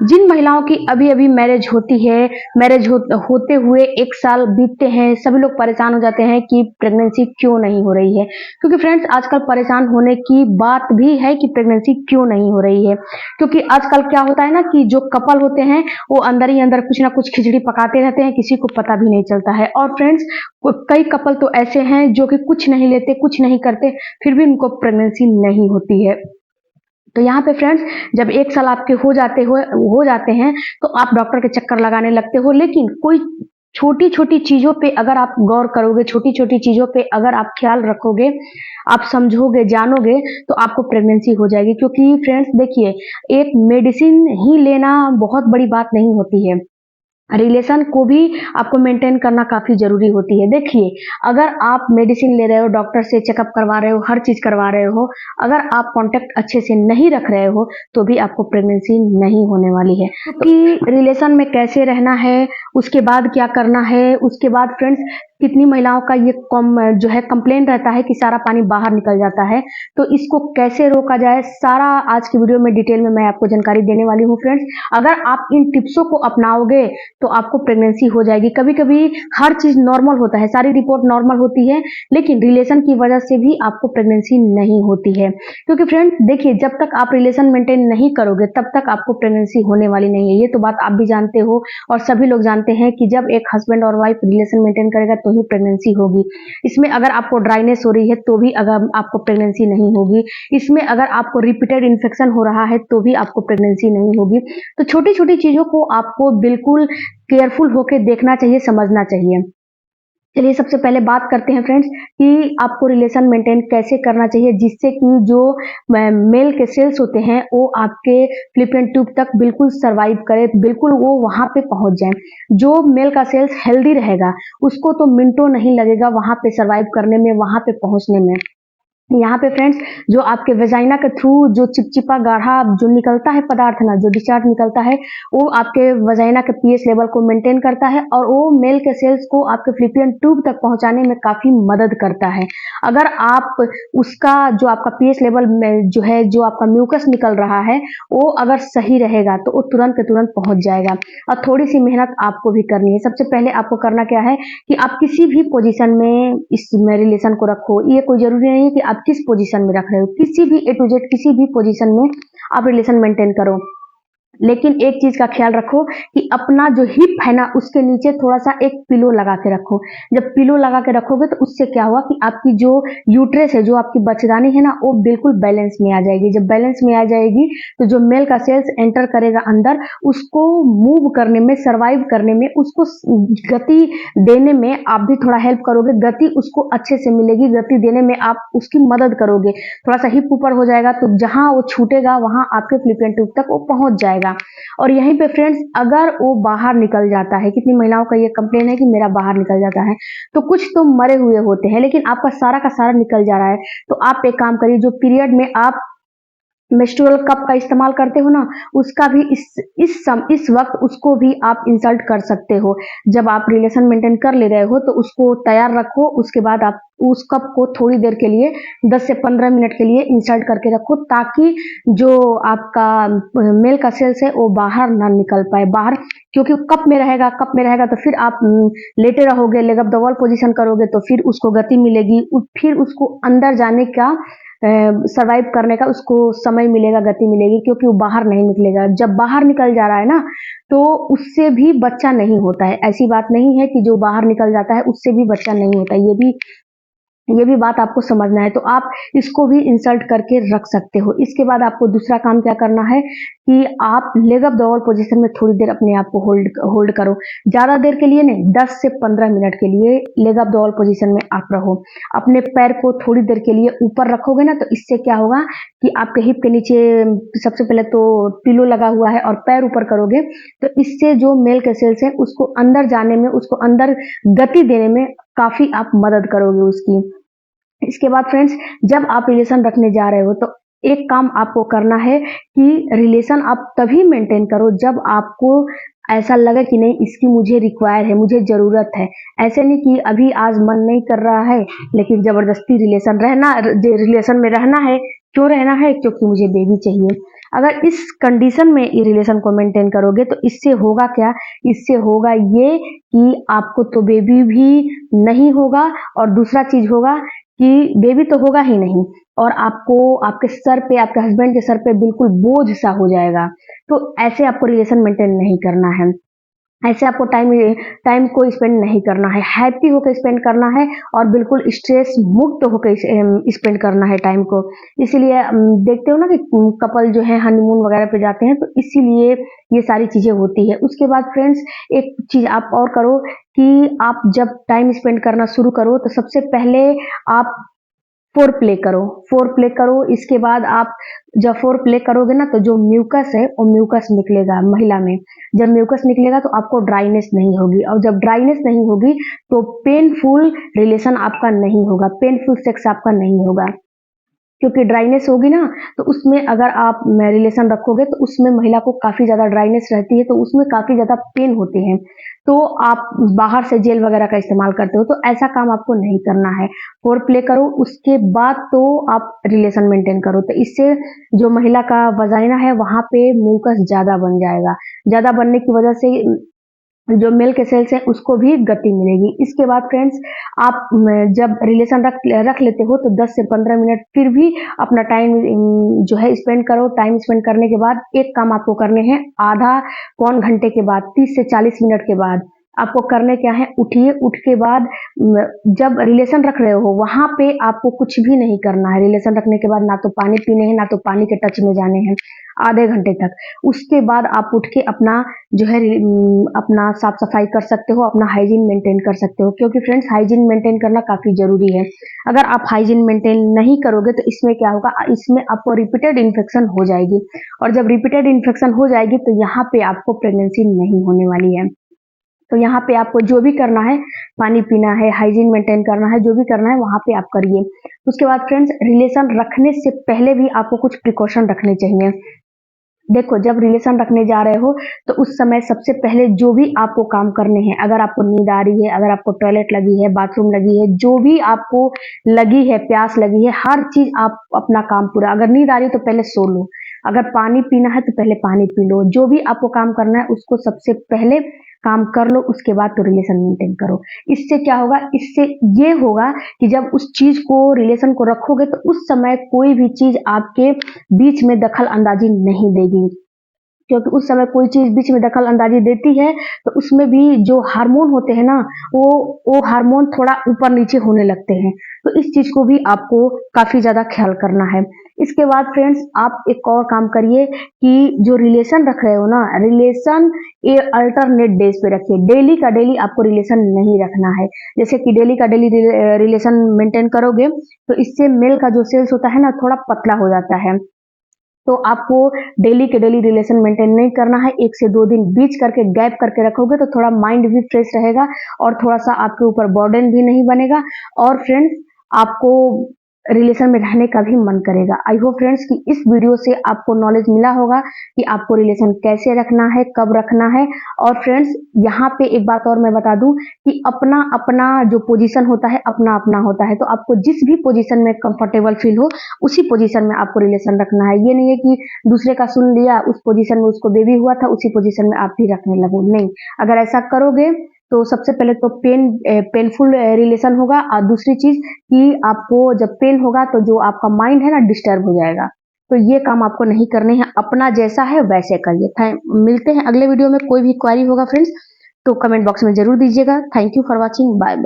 जिन महिलाओं की अभी अभी मैरिज होती है, होते हुए 1 साल बीतते हैं, सभी लोग परेशान हो जाते हैं कि प्रेगनेंसी क्यों नहीं हो रही है। क्योंकि फ्रेंड्स आजकल परेशान होने की बात भी है कि प्रेगनेंसी क्यों नहीं हो रही है। क्योंकि आजकल क्या होता है ना कि जो कपल होते हैं वो अंदर ही अंदर कुछ ना कुछ खिचड़ी पकाते रहते हैं, किसी को पता भी नहीं चलता है। और फ्रेंड्स कई कपल तो ऐसे हैं जो कि कुछ नहीं लेते, कुछ नहीं करते, फिर भी उनको प्रेगनेंसी नहीं होती है। तो यहाँ पे फ्रेंड्स जब 1 साल आपके हो जाते हैं तो आप डॉक्टर के चक्कर लगाने लगते हो। लेकिन कोई छोटी छोटी चीजों पे अगर आप गौर करोगे, छोटी छोटी चीजों पे अगर आप ख्याल रखोगे, आप समझोगे, जानोगे, तो आपको प्रेगनेंसी हो जाएगी। क्योंकि फ्रेंड्स देखिए, एक मेडिसिन ही लेना बहुत बड़ी बात नहीं होती है, रिलेशन को भी आपको मेंटेन करना काफी जरूरी होती है। देखिए, अगर आप मेडिसिन ले रहे हो, डॉक्टर से चेकअप करवा रहे हो, हर चीज करवा रहे हो, अगर आप कांटेक्ट अच्छे से नहीं रख रहे हो तो भी आपको प्रेगनेंसी नहीं होने वाली है। क्योंकि रिलेशन में कैसे रहना है, उसके बाद क्या करना है, उसके बाद फ्रेंड्स कितनी महिलाओं का ये जो है कंप्लेन रहता है कि सारा पानी बाहर निकल जाता है। तो इसको कैसे रोका जाए, सारा आज की वीडियो में डिटेल में मैं आपको जानकारी देने वाली हूँ फ्रेंड्स। अगर आप इन टिप्सों को अपनाओगे तो आपको प्रेगनेंसी हो जाएगी। कभी कभी हर चीज नॉर्मल होता है, सारी रिपोर्ट नॉर्मल होती है, लेकिन रिलेशन की वजह से भी आपको प्रेगनेंसी नहीं होती है। क्योंकि फ्रेंड्स देखिए, जब तक आप रिलेशन मेंटेन नहीं करोगे तब तक आपको प्रेगनेंसी होने वाली नहीं है। ये तो बात आप भी जानते हो और सभी लोग जानते हैं कि जब एक हस्बैंड और वाइफ रिलेशन मेंटेन करेगा तो ही प्रेगनेंसी होगी। इसमें अगर आपको ड्राइनेस हो रही है तो भी अगर आपको प्रेगनेंसी नहीं होगी। इसमें अगर आपको रिपीटेड इन्फेक्शन हो रहा है तो भी आपको प्रेगनेंसी नहीं होगी। तो छोटी छोटी चीजों को आपको बिल्कुल केयरफुल होकर देखना चाहिए, समझना चाहिए। चलिए सबसे पहले बात करते हैं फ्रेंड्स कि आपको रिलेशन मेंटेन कैसे करना चाहिए जिससे कि जो मेल के सेल्स होते हैं वो आपके फ्लिपियन ट्यूब तक बिल्कुल सरवाइव करे, बिल्कुल वो वहां पे पहुंच जाए। जो मेल का सेल्स हेल्दी रहेगा उसको तो मिनटों नहीं लगेगा वहां पे सरवाइव करने में, वहां पे पहुंचने में। यहाँ पे फ्रेंड्स जो आपके वेजाइना के थ्रू जो चिपचिपा गाढ़ा जो निकलता है पदार्थ ना, जो डिस्चार्ज निकलता है, वो आपके वेजाइना के पीएच लेवल को मेंटेन करता है और वो मेल के सेल्स को आपके फ्लिपियन ट्यूब तक पहुंचाने में काफी मदद करता है। अगर आप उसका जो आपका पीएच लेवल में जो है, जो आपका म्यूकस निकल रहा है, वो अगर सही रहेगा तो वो तुरंत के तुरंत पहुंच जाएगा। और थोड़ी सी मेहनत आपको भी करनी है। सबसे पहले आपको करना क्या है कि आप किसी भी पोजीशन में इस रिलेशन को रखो। ये कोई जरूरी नहीं है कि आप किस पोजीशन में रख रहे हो, किसी भी ए टू जेड किसी भी पोजीशन में आप रिलेशन मेंटेन करो। लेकिन एक चीज का ख्याल रखो कि अपना जो हिप है ना उसके नीचे थोड़ा सा एक पिलो लगा के रखो। जब पिलो लगा के रखोगे तो उससे क्या हुआ कि आपकी जो यूट्रस है, जो आपकी बच्चेदानी है ना, वो बिल्कुल बैलेंस में आ जाएगी। जब बैलेंस में आ जाएगी तो जो मेल का सेल्स एंटर करेगा अंदर, उसको मूव करने में, सरवाइव करने में, उसको गति देने में आप भी थोड़ा हेल्प करोगे। गति उसको अच्छे से मिलेगी, गति देने में आप उसकी मदद करोगे। थोड़ा सा हिप ऊपर हो जाएगा तो जहां वो छूटेगा वहां आपके फ्लिपियन ट्यूब तक वो पहुंच जाएगा। और यहीं पे फ्रेंड्स अगर वो बाहर निकल जाता है, कितनी महिलाओं का ये कंप्लेन है कि मेरा बाहर निकल जाता है, तो कुछ तो मरे हुए होते हैं लेकिन आपका सारा का सारा निकल जा रहा है। तो आप एक काम करिए, जो पीरियड में आप मेंस्ट्रुअल कप का इस्तेमाल करते हो ना, उसका भी इस वक्त उसको भी आप इंसल्ट कर सकते हो। जब आप रिलेशन मेंटेन कर ले रहे हो तो उसको तैयार रखो। उसके बाद आप उस कप को थोड़ी देर के लिए 10 से 15 मिनट के लिए इंसल्ट करके रखो, ताकि जो आपका मेल का सेल्स है वो बाहर ना निकल पाए बाहर। क्योंकि कप में रहेगा तो फिर आप लेटे रहोगे, leg up the wall position करोगे तो फिर उसको गति मिलेगी, फिर उसको अंदर जाने का, सरवाइव करने का उसको समय मिलेगा, गति मिलेगी, क्योंकि वो बाहर नहीं निकलेगा। जब बाहर निकल जा रहा है ना तो उससे भी बच्चा नहीं होता है। ऐसी बात नहीं है कि जो बाहर निकल जाता है उससे भी बच्चा नहीं होता है, ये भी बात आपको समझना है। तो आप इसको भी इंसल्ट करके रख सकते हो। इसके बाद आपको दूसरा काम क्या करना है कि आप leg up the wall position में थोड़ी देर अपने आप को होल्ड करो। ज्यादा देर के लिए नहीं, 10 से 15 मिनट के लिए leg up the wall position में आप रहो। अपने पैर को थोड़ी देर के लिए ऊपर रखोगे ना तो इससे क्या होगा कि आपके हिप के नीचे सबसे पहले तो पिलो लगा हुआ है और पैर ऊपर करोगे तो इससे जो मेल के सेल्स है उसको अंदर जाने में, उसको अंदर गति देने में काफी आप मदद करोगे उसकी। इसके बाद फ्रेंड्स जब आप रिलेशन रखने जा रहे हो तो एक काम आपको करना है कि रिलेशन आप तभी मेंटेन करो जब आपको ऐसा लगे कि नहीं, इसकी मुझे रिक्वायर है, मुझे जरूरत है। ऐसे नहीं कि अभी आज मन नहीं कर रहा है लेकिन जबरदस्ती रिलेशन में रहना है। क्यों रहना है? क्योंकि मुझे बेबी चाहिए। अगर इस कंडीशन में ये रिलेशन को मेंटेन करोगे तो इससे होगा क्या, इससे होगा ये कि आपको तो बेबी भी नहीं होगा और दूसरा चीज होगा कि बेबी तो होगा ही नहीं और आपको आपके सर पे, आपके हस्बैंड के सर पे बिल्कुल बोझ सा हो जाएगा। तो ऐसे आपको रिलेशन मेंटेन नहीं करना है। ऐसे आपको टाइम टाइम को स्पेंड नहीं करना है, हैप्पी होकर स्पेंड करना है और बिल्कुल स्ट्रेस मुक्त होकर स्पेंड करना है टाइम को। इसीलिए देखते हो ना कि कपल जो है हनीमून वगैरह पे जाते हैं, तो इसीलिए ये सारी चीजें होती है। उसके बाद फ्रेंड्स एक चीज आप और करो कि आप जब टाइम स्पेंड करना शुरू करो तो सबसे पहले आप फोर प्ले करो, फोर प्ले करो। इसके बाद आप जब फोर प्ले करोगे ना तो जो म्यूकस है वो म्यूकस निकलेगा महिला में। जब म्यूकस निकलेगा तो आपको ड्राइनेस नहीं होगी और जब ड्राइनेस नहीं होगी तो पेनफुल रिलेशन आपका नहीं होगा, पेनफुल सेक्स आपका नहीं होगा। क्योंकि ड्राइनेस होगी ना तो उसमें अगर आप रिलेशन रखोगे तो उसमें महिला को काफी ज्यादा ड्राइनेस रहती है, तो उसमें काफी ज्यादा पेन होते हैं। तो आप बाहर से जेल वगैरह का इस्तेमाल करते हो, तो ऐसा काम आपको नहीं करना है। फोर प्ले करो, उसके बाद तो आप रिलेशन मेंटेन करो, तो इससे जो महिला का वजाइना है वहां पे म्यूकस ज्यादा बन जाएगा। ज्यादा बनने की वजह से जो मेल के सेल्स हैं उसको भी गति मिलेगी। इसके बाद फ्रेंड्स आप जब रिलेशन रख लेते हो तो 10 से 15 मिनट फिर भी अपना टाइम जो है स्पेंड करो। टाइम स्पेंड करने के बाद एक काम आपको करने हैं, आधा पौन घंटे के बाद, 30 से 40 मिनट के बाद आपको करने क्या है, उठिए। उठ के बाद जब रिलेशन रख रहे हो वहां पे आपको कुछ भी नहीं करना है। रिलेशन रखने के बाद ना तो पानी पीने हैं, ना तो पानी के टच में जाने हैं आधे घंटे तक। उसके बाद आप उठ के अपना जो है अपना साफ सफाई कर सकते हो, अपना हाइजीन मेंटेन कर सकते हो, क्योंकि फ्रेंड्स हाइजीन मेंटेन करना काफी जरूरी है। अगर आप हाइजीन मेंटेन नहीं करोगे तो इसमें क्या होगा, इसमें आपको रिपीटेड इन्फेक्शन हो जाएगी और जब रिपीटेड इन्फेक्शन हो जाएगी तो यहाँ पे आपको प्रेगनेंसी नहीं होने वाली है। तो यहाँ पे आपको जो भी करना है, पानी पीना है, हाइजीन मेंटेन करना है, जो भी करना है वहां पे आप करिए। उसके बाद फ्रेंड्स रिलेशन रखने से पहले भी आपको कुछ प्रिकॉशन रखने चाहिए। देखो जब रिलेशन रखने जा रहे हो तो उस समय सबसे पहले जो भी आपको काम करने हैं, अगर आपको नींद आ रही है, अगर आपको टॉयलेट लगी है, बाथरूम लगी है, जो भी आपको लगी है, प्यास लगी है, हर चीज आप अपना काम पूरा, अगर नींद आ रही है तो पहले सो लो, अगर पानी पीना है तो पहले पानी पी लो, जो भी आपको काम करना है उसको सबसे पहले काम कर लो, उसके बाद तो रिलेशन मेंटेन करो। इससे क्या होगा, इससे ये होगा कि जब उस चीज को, रिलेशन को रखोगे तो उस समय कोई भी चीज आपके बीच में दखल अंदाजी नहीं देगी। क्योंकि उस समय कोई चीज बीच में दखल अंदाजी देती है तो उसमें भी जो हार्मोन होते हैं ना, वो हार्मोन थोड़ा ऊपर नीचे होने लगते हैं। तो इस चीज को भी आपको काफी ज्यादा ख्याल करना है। इसके बाद फ्रेंड्स आप एक और काम करिए कि जो रिलेशन रख रहे हो ना, रिलेशन ये अल्टरनेट डेज पे रखिए। डेली का डेली आपको रिलेशन नहीं रखना है। जैसे कि डेली का डेली रिलेशन मेंटेन करोगे तो इससे मेल का जो सेल्स होता है ना थोड़ा पतला हो जाता है। तो आपको डेली के डेली रिलेशन मेंटेन नहीं करना है। 1 से 2 दिन बीच करके गैप करके रखोगे तो थोड़ा माइंड भी फ्रेश रहेगा और थोड़ा सा आपके ऊपर बर्डन भी नहीं बनेगा और फ्रेंड्स आपको रिलेशन में रहने का भी मन करेगा। आई होप फ्रेंड्स कि इस वीडियो से आपको नॉलेज मिला होगा कि आपको रिलेशन कैसे रखना है, कब रखना है। और फ्रेंड्स यहाँ पे एक बात और मैं बता दूं कि अपना अपना जो पोजीशन होता है अपना अपना होता है, तो आपको जिस भी पोजीशन में कंफर्टेबल फील हो उसी पोजीशन में आपको रिलेशन रखना है। ये नहीं है कि दूसरे का सुन लिया, उस पोजीशन में उसको बेबी हुआ था, उसी पोजीशन में आप भी रखने लगो, नहीं। अगर ऐसा करोगे तो सबसे पहले तो पेनफुल रिलेशन होगा और दूसरी चीज कि आपको जब पेन होगा तो जो आपका माइंड है ना डिस्टर्ब हो जाएगा। तो ये काम आपको नहीं करने हैं, अपना जैसा है वैसे करिए। मिलते हैं अगले वीडियो में। कोई भी क्वेरी होगा फ्रेंड्स तो कमेंट बॉक्स में जरूर दीजिएगा। Thank you for watching, bye bye.